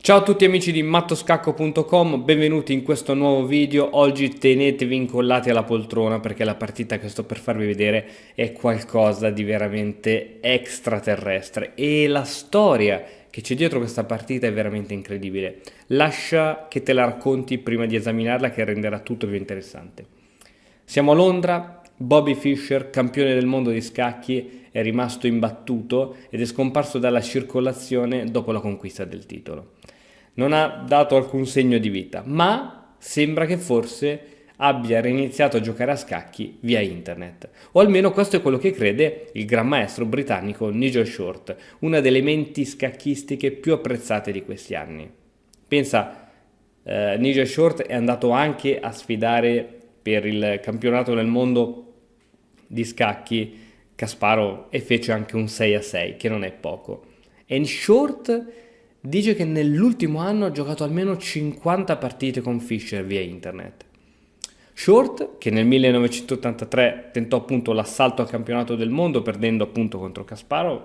Ciao a tutti amici di mattoscacco.com, benvenuti in questo nuovo video. Oggi tenetevi incollati alla poltrona perché la partita che sto per farvi vedere è qualcosa di veramente extraterrestre e la storia che c'è dietro questa partita è veramente incredibile. Lascia che te la racconti prima di esaminarla, che renderà tutto più interessante. Siamo a Londra. Bobby Fischer, campione del mondo di scacchi, è rimasto imbattuto ed è scomparso dalla circolazione dopo la conquista del titolo. Non ha dato alcun segno di vita, ma sembra che forse abbia reiniziato a giocare a scacchi via internet. O almeno questo è quello che crede il gran maestro britannico Nigel Short, una delle menti scacchistiche più apprezzate di questi anni. Pensa, Nigel Short è andato anche a sfidare per il campionato del mondo di scacchi Kasparov e fece anche un 6-6, che non è poco. E Short dice che nell'ultimo anno ha giocato almeno 50 partite con Fischer via internet. Short, che nel 1983 tentò appunto l'assalto al campionato del mondo perdendo appunto contro Kasparov,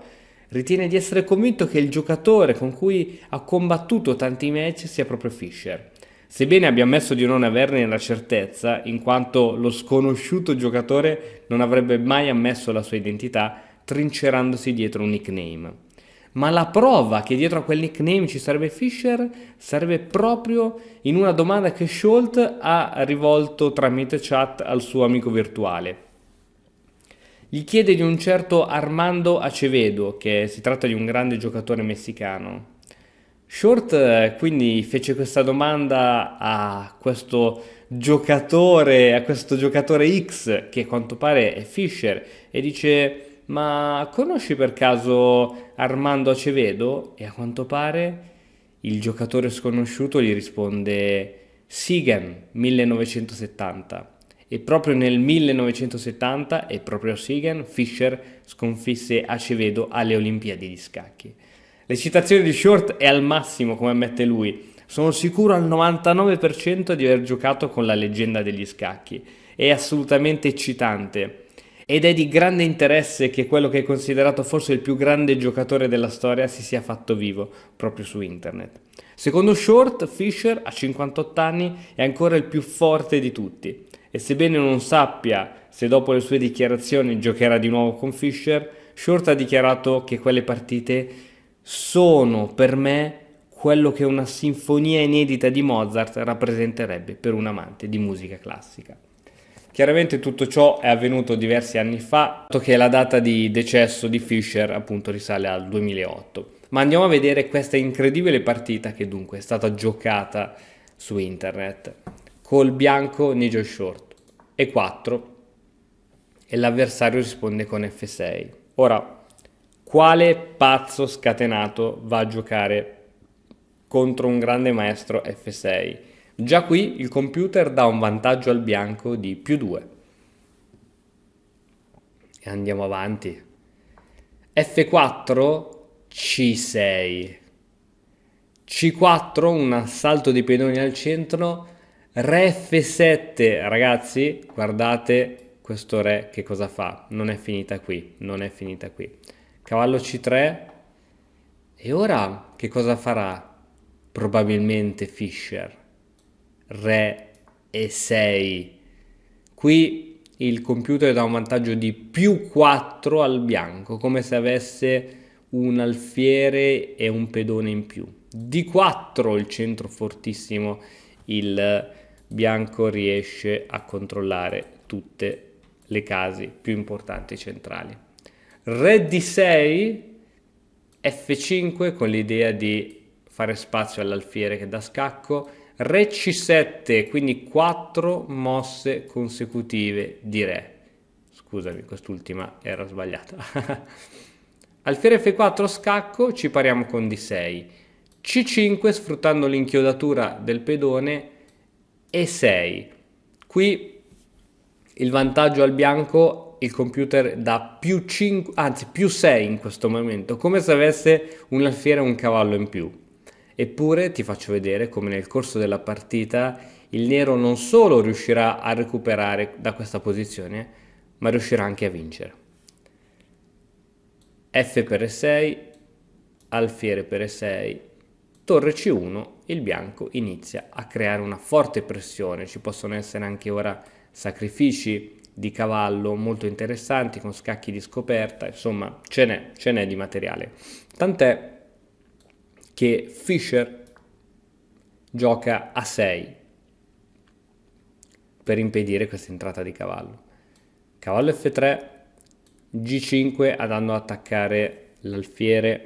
ritiene di essere convinto che il giocatore con cui ha combattuto tanti match sia proprio Fischer. Sebbene abbia ammesso di non averne la certezza, in quanto lo sconosciuto giocatore non avrebbe mai ammesso la sua identità, trincerandosi dietro un nickname. Ma la prova che dietro a quel nickname ci sarebbe Fischer sarebbe proprio in una domanda che Scholt ha rivolto tramite chat al suo amico virtuale. Gli chiede di un certo Armando Acevedo, che si tratta di un grande giocatore messicano. Short quindi fece questa domanda a questo giocatore X, che a quanto pare è Fischer, e dice: ma conosci per caso Armando Acevedo? E a quanto pare il giocatore sconosciuto gli risponde: Siegen 1970. E proprio nel 1970, e proprio a Siegen, Fischer sconfisse Acevedo alle Olimpiadi di scacchi. L'eccitazione di Short è al massimo, come ammette lui. Sono sicuro al 99% di aver giocato con la leggenda degli scacchi. È assolutamente eccitante. Ed è di grande interesse che quello che è considerato forse il più grande giocatore della storia si sia fatto vivo proprio su internet. Secondo Short, Fischer a 58 anni è ancora il più forte di tutti. E sebbene non sappia se dopo le sue dichiarazioni giocherà di nuovo con Fischer, Short ha dichiarato che quelle partite sono per me quello che una sinfonia inedita di Mozart rappresenterebbe per un amante di musica classica. Chiaramente tutto ciò è avvenuto diversi anni fa, dato che la data di decesso di Fischer appunto risale al 2008. Ma andiamo a vedere questa incredibile partita che dunque è stata giocata su internet. Col bianco Nigel Short E4 e l'avversario risponde con F6. Ora, quale pazzo scatenato va a giocare contro un grande maestro F6? Già qui il computer dà un vantaggio al bianco di +2. E andiamo avanti. F4, C6. C4, un assalto di pedoni al centro. Re F7, ragazzi, guardate questo re che cosa fa. Non è finita qui, non è finita qui. Cavallo C3. E ora che cosa farà? Probabilmente Fischer. Re E6. Qui il computer dà un vantaggio di +4 al bianco, come se avesse un alfiere e un pedone in più. D4, il centro fortissimo, il bianco riesce a controllare tutte le case più importanti centrali. Re D6, F5 con l'idea di fare spazio all'alfiere che dà scacco. Re C7, quindi 4 mosse consecutive di re. Scusami, quest'ultima era sbagliata. Alfiere F4 scacco, ci pariamo con D6. C5 sfruttando l'inchiodatura del pedone. E6. Qui il vantaggio al bianco, il computer dà +5, anzi +6 in questo momento, come se avesse un alfiere e un cavallo in più. Eppure ti faccio vedere come nel corso della partita il nero non solo riuscirà a recuperare da questa posizione, ma riuscirà anche a vincere. F per E6, alfiere per E6, torre C1, il bianco inizia a creare una forte pressione. Ci possono essere anche ora sacrifici di cavallo molto interessanti con scacchi di scoperta, insomma ce n'è di materiale. Tant'è che Fischer gioca a 6 per impedire questa entrata di cavallo. Cavallo F3, G5 andando ad attaccare l'alfiere,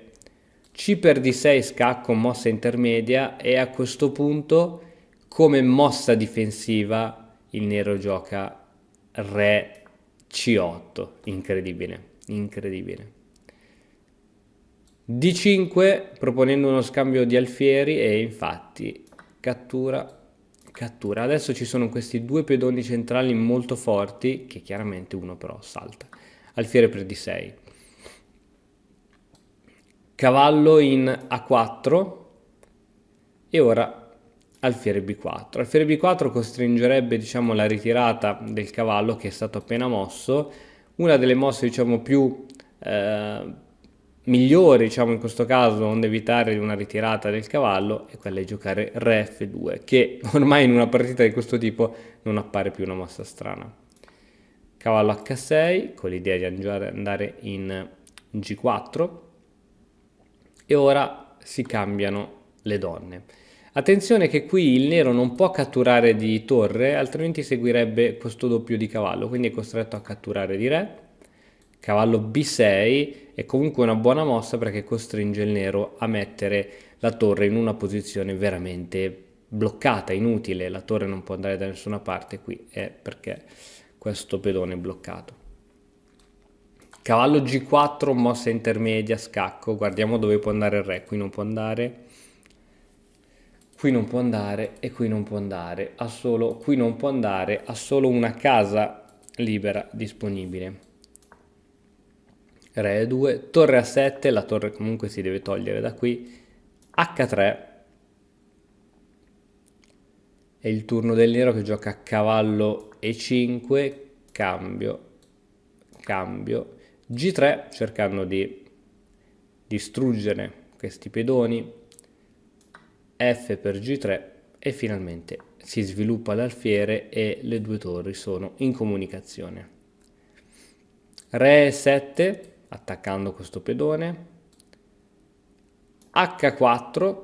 C per D6 scacco, mossa intermedia, e a questo punto come mossa difensiva il nero gioca Re C8, incredibile, incredibile. D5 proponendo uno scambio di alfieri e infatti cattura. Adesso ci sono questi due pedoni centrali molto forti che chiaramente uno però salta. Alfiere per D6. Cavallo in A4 e ora alfiere B4. Alfiere B4 costringerebbe, diciamo, la ritirata del cavallo che è stato appena mosso. Una delle mosse, diciamo, più migliori, diciamo, in questo caso, onde evitare una ritirata del cavallo, è quella di giocare Re F2, che ormai in una partita di questo tipo non appare più una mossa strana. Cavallo H6 con l'idea di andare in G4 e ora si cambiano le donne. Attenzione che qui il nero non può catturare di torre, altrimenti seguirebbe questo doppio di cavallo, quindi è costretto a catturare di re. Cavallo B6 è comunque una buona mossa perché costringe il nero a mettere la torre in una posizione veramente bloccata, inutile. La torre non può andare da nessuna parte, qui è perché questo pedone è bloccato. Cavallo G4, mossa intermedia, scacco. Guardiamo dove può andare il re. Qui non può andare, qui non può andare e qui non può andare. Qui non può andare, ha solo una casa libera disponibile. Re 2, torre A7, la torre comunque si deve togliere da qui. H3 è il turno del nero che gioca cavallo E5, cambio, G3 cercando di distruggere questi pedoni, F per G3 e finalmente si sviluppa l'alfiere e le due torri sono in comunicazione. Re 7 attaccando questo pedone, H4,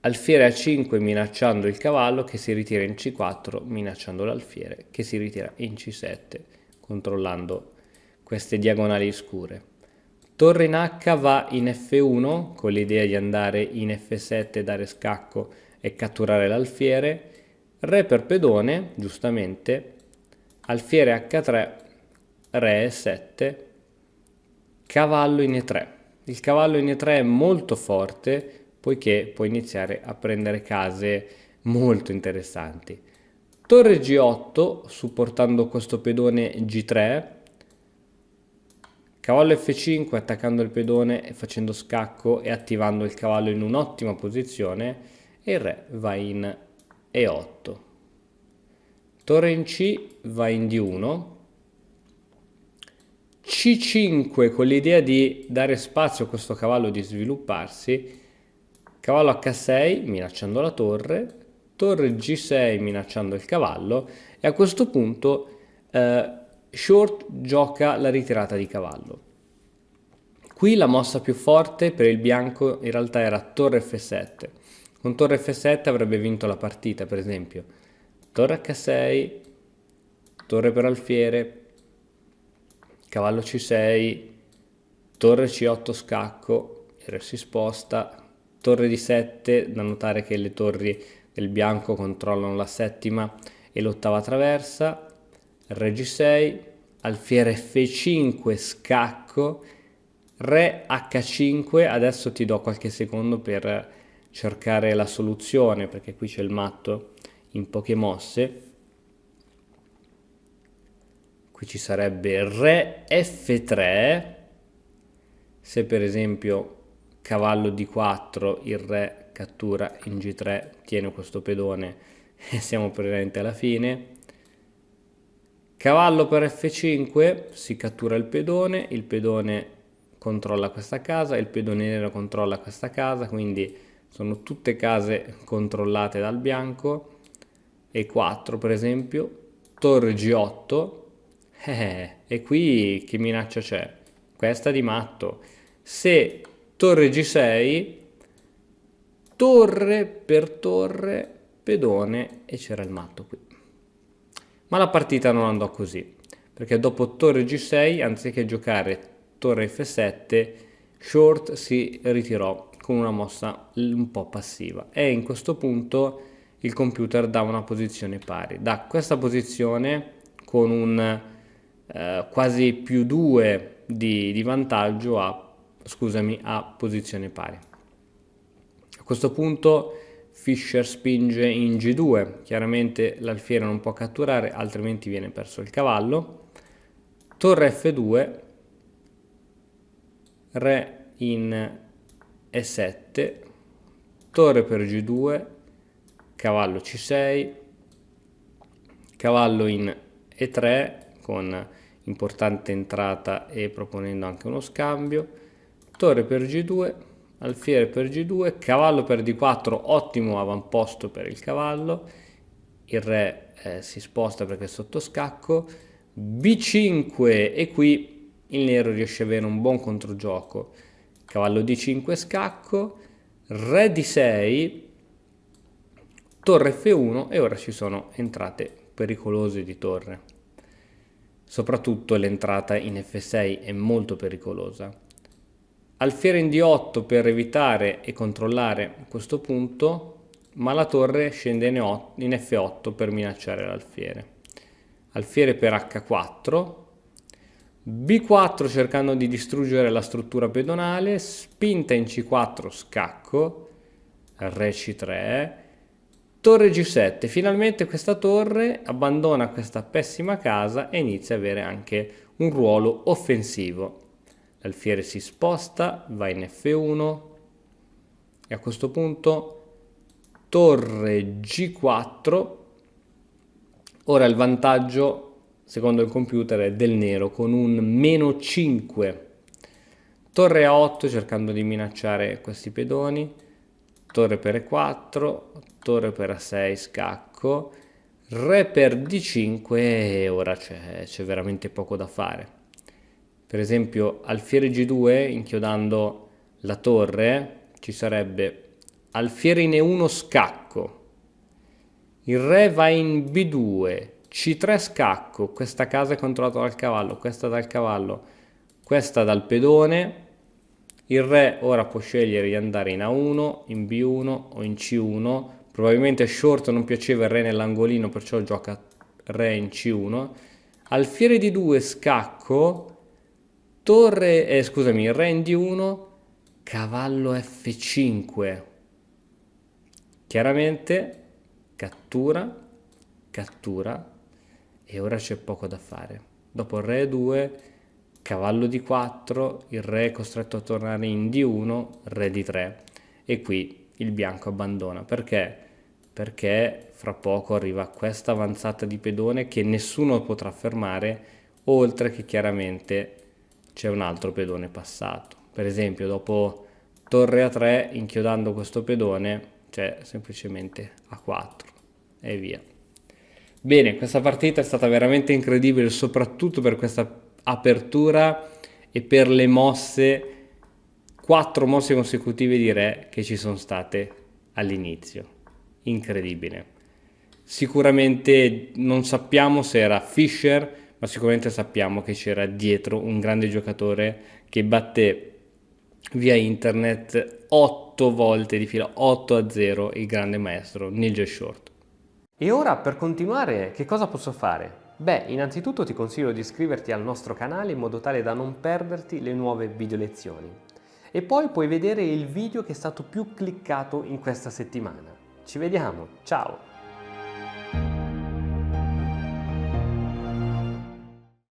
alfiere A5 minacciando il cavallo che si ritira in C4 minacciando l'alfiere che si ritira in C7 controllando queste diagonali scure. Torre in H va in F1 con l'idea di andare in F7, dare scacco e catturare l'alfiere. Re per pedone, giustamente, alfiere H3, re E7, cavallo in E3. Il cavallo in E3 è molto forte poiché può iniziare a prendere case molto interessanti. Torre G8 supportando questo pedone G3, cavallo F5 attaccando il pedone e facendo scacco e attivando il cavallo in un'ottima posizione e il re va in E8. Torre in C va in D1, C5 con l'idea di dare spazio a questo cavallo di svilupparsi, cavallo H6 minacciando la torre, torre G6 minacciando il cavallo e a questo punto Short gioca la ritirata di cavallo. Qui la mossa più forte per il bianco in realtà era torre F7. Con torre F7 avrebbe vinto la partita, per esempio. Torre H6, torre per alfiere, cavallo C6, torre C8 scacco, il re si sposta, torre D7, da notare che le torri del bianco controllano la settima e l'ottava traversa, re G6, alfiere F5 scacco, re H5, adesso ti do qualche secondo per cercare la soluzione perché qui c'è il matto in poche mosse. Qui ci sarebbe re F3, se per esempio cavallo D4 il re cattura in G3, tiene questo pedone e siamo praticamente alla fine. Cavallo per F5, si cattura il pedone controlla questa casa, il pedone nero controlla questa casa, quindi sono tutte case controllate dal bianco. E4 per esempio, torre G8, e qui che minaccia c'è? Questa di matto. Se torre G6, torre per torre, pedone, e c'era il matto qui. Ma la partita non andò così, perché dopo torre G6, anziché giocare torre F7, Short si ritirò con una mossa un po' passiva, e in questo punto il computer dà una posizione pari. Da questa posizione, con un quasi più 2 di vantaggio, a posizione pari. A questo punto Fischer spinge in G2, chiaramente l'alfiere non può catturare, altrimenti viene perso il cavallo. Torre F2, re in E7, torre per G2, cavallo C6, cavallo in E3 con importante entrata e proponendo anche uno scambio, torre per G2, alfiere per G2, cavallo per D4, ottimo avamposto per il cavallo, il re si sposta perché è sotto scacco, B5, e qui il nero riesce ad avere un buon controgioco, cavallo D5 scacco, re D6, torre F1, e ora ci sono entrate pericolose di torre. Soprattutto l'entrata in F6 è molto pericolosa. Alfiere in D8 per evitare e controllare questo punto, ma la torre scende in F8 per minacciare l'alfiere. Alfiere per H4, B4 cercando di distruggere la struttura pedonale, spinta in C4 scacco, re C3, torre G7, finalmente questa torre abbandona questa pessima casa e inizia a avere anche un ruolo offensivo. L'alfiere si sposta, va in F1 e a questo punto torre G4. Ora il vantaggio, secondo il computer, è del nero con un -5. Torre A8 cercando di minacciare questi pedoni, torre per E4, torre per A6 scacco, re per D5, e ora c'è veramente poco da fare. Per esempio alfiere G2 inchiodando la torre ci sarebbe alfiere in E1 scacco, il re va in B2, C3 scacco, questa casa è controllata dal cavallo, questa dal cavallo, questa dal pedone. Il re ora può scegliere di andare in A1, in B1 o in C1. Probabilmente Short non piaceva il re nell'angolino, perciò gioca re in C1. Alfiere D2 scacco, torre, scusami, re in D1, cavallo F5. Chiaramente cattura, cattura, e ora c'è poco da fare. Dopo il re 2, cavallo D4, il re è costretto a tornare in D1, re D3, e qui il bianco abbandona. Perché? Perché fra poco arriva questa avanzata di pedone che nessuno potrà fermare, oltre che chiaramente c'è un altro pedone passato. Per esempio dopo torre A3, inchiodando questo pedone, c'è semplicemente A4 e via. Bene, questa partita è stata veramente incredibile, soprattutto per questa apertura e per le mosse, 4 mosse consecutive di re che ci sono state all'inizio. Incredibile. Sicuramente non sappiamo se era Fischer, ma sicuramente sappiamo che c'era dietro un grande giocatore che batté via internet 8 volte di fila, 8-0, il grande maestro Nigel Short. E ora, per continuare, che cosa posso fare? Beh, innanzitutto ti consiglio di iscriverti al nostro canale in modo tale da non perderti le nuove video lezioni. E poi puoi vedere il video che è stato più cliccato in questa settimana. Ci vediamo, ciao!